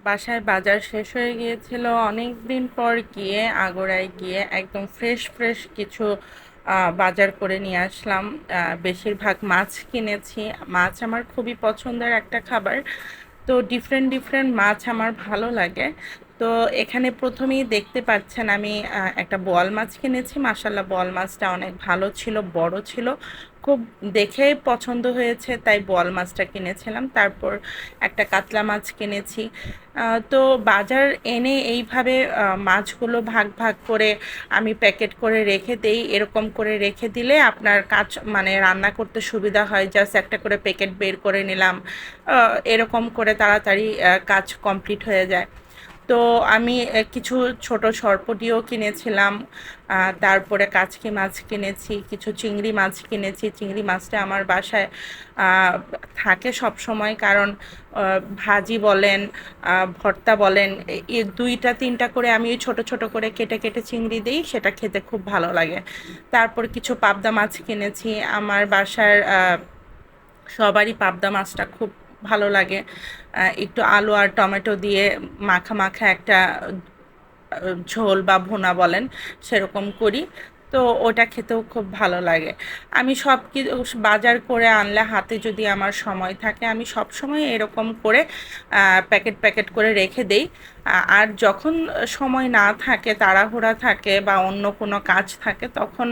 বাসায় বাজার শেষ হয়ে গিয়েছিল অনেক দিন পর গিয়ে আগুরায় গিয়ে একদম ফ্রেশ ফ্রেশ কিছু বাজার করে নিয়ে আসলাম। বেশিরভাগ মাছ কিনেছি। মাছ আমার খুবই পছন্দের একটা খাবার। তো ডিফারেন্ট ডিফারেন্ট মাছ আমার ভালো লাগে। তো এখানে প্রথমেই দেখতে পাচ্ছেন আমি একটা বোয়াল মাছ কিনেছি। মাশাল্লাহ, বোয়াল মাছটা অনেক ভালো ছিল, বড় ছিল, খুব দেখে পছন্দ হয়েছে, তাই বোয়াল মাছটা কিনেছিলাম। তারপর একটা কাতলা মাছ কিনেছি। তো বাজার এনে এইভাবে মাছগুলো ভাগ ভাগ করে আমি প্যাকেট করে রেখে দেই। এরকম করে রেখে দিলে আপনার কাজ মানে রান্না করতে সুবিধা হয়। জাস্ট একটা করে প্যাকেট বের করে নিলাম, এরকম করে তাড়াতাড়ি কাজ কমপ্লিট হয়ে যায়। তো আমি কিছু ছোট সরপুঁটিও কিনেছিলাম। তারপরে কাচকি মাছ কিনেছি, কিছু চিংড়ি মাছ কিনেছি। চিংড়ি মাছটা আমার বাসায় আহ, থাকে সব সময়, কারণ ভাজি বলেন, ভর্তা বলেন, এই দুইটা তিনটা করে আমি ওই ছোট ছোট করে কেটে কেটে চিংড়ি দিই, সেটা খেতে খুব ভালো লাগে। তারপর কিছু পাবদা মাছ কিনেছি। আমার বাসার সবারই পাবদা মাছটা খুব ভালো লাগে। একটু আলু আর টমেটো দিয়ে মাখা মাখা একটা ঝোল বা ভুনা বলেন, সেরকম করি। তো ওটা খেতেও খুব ভালো লাগে। আমি সব কিছু বাজার করে আনলে হাতে যদি আমার সময় থাকে, আমি সব সময় এরকম করে প্যাকেট প্যাকেট করে রেখে দেই। আর যখন সময় না থাকে, তাড়াহুড়া থাকে বা অন্য কোনো কাজ থাকে, তখন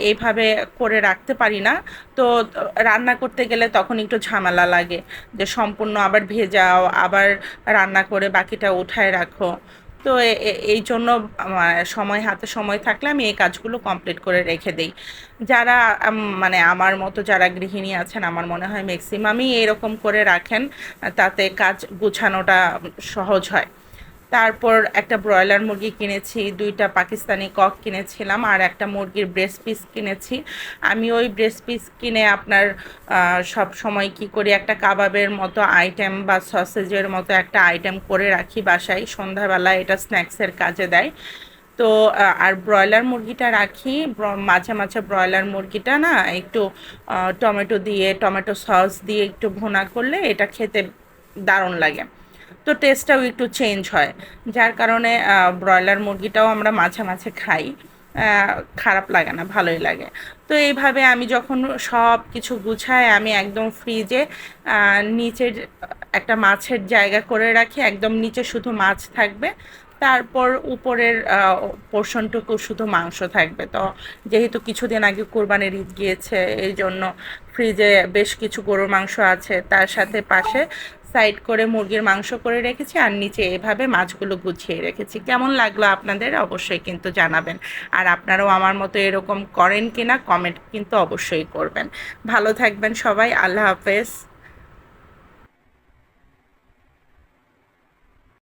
এইভাবে করে রাখতে পারি না। তো রান্না করতে গেলে তখন একটু ঝামেলা লাগে, যে সম্পূর্ণ আবার ভেজাও, আবার রান্না করে বাকিটা উঠায় রাখো। তো এই জন্য সময় হাতে সময় থাকলে আমি এই কাজগুলো কমপ্লিট করে রেখে দেই। যারা মানে আমার মতো যারা গৃহিণী আছেন, আমার মনে হয় ম্যাক্সিমামই এরকম করে রাখেন। তাতে কাজ গুছানোটা সহজ হয়। তারপর একটা ব্রয়লার মুরগি কিনেছি, দুইটা পাকিস্তানি কক কিনেছিলাম, আর একটা মুরগির ব্রেস্ট পিস কিনেছি। আমি ওই ব্রেস্ট পিস কিনে আপনার সব সময় কি করি, একটা কাবাবের মতো আইটেম বা সসেজের মতো একটা আইটেম করে রাখি বাসায়। সন্ধ্যাবেলা এটা স্ন্যাক্সের কাজে দেয়। তো আর ব্রয়লার মুরগিটা রাখি, মাঝে মাঝে ব্রয়লার মুরগিটা না একটু টমেটো দিয়ে, টমেটো সস দিয়ে একটু ভুনা করলে এটা খেতে দারুণ লাগে। তো টেস্টটাও একটু চেঞ্জ হয়, যার কারণে ব্রয়লার মুরগিটাও আমরা মাঝে মাঝে খাই। আহ, খারাপ লাগে না, ভালোই লাগে। তো এইভাবে আমি যখন সব কিছু গুছাই, আমি একদম ফ্রিজে নিচের একটা মাছের জায়গা করে রাখি, একদম নিচে শুধু মাছ থাকবে, তারপর উপরের পোর্শনটুকু শুধু মাংস থাকবে। তো যেহেতু কিছুদিন আগে কোরবানির ঈদ গিয়েছে, এই জন্য ফ্রিজে বেশ কিছু গরুর মাংস আছে, তার সাথে পাশে সাইড করে মুরগির মাংস করে রেখেছি, আর নিচে এভাবে মাছগুলো গুছিয়ে রেখেছি। কেমন লাগলো আপনাদের অবশ্যই কিন্তু জানাবেন। আর আপনারাও আমার মতো এরকম করেন কিনা কমেন্ট কিন্তু অবশ্যই করবেন। ভালো থাকবেন সবাই, আল্লাহ হাফেজ।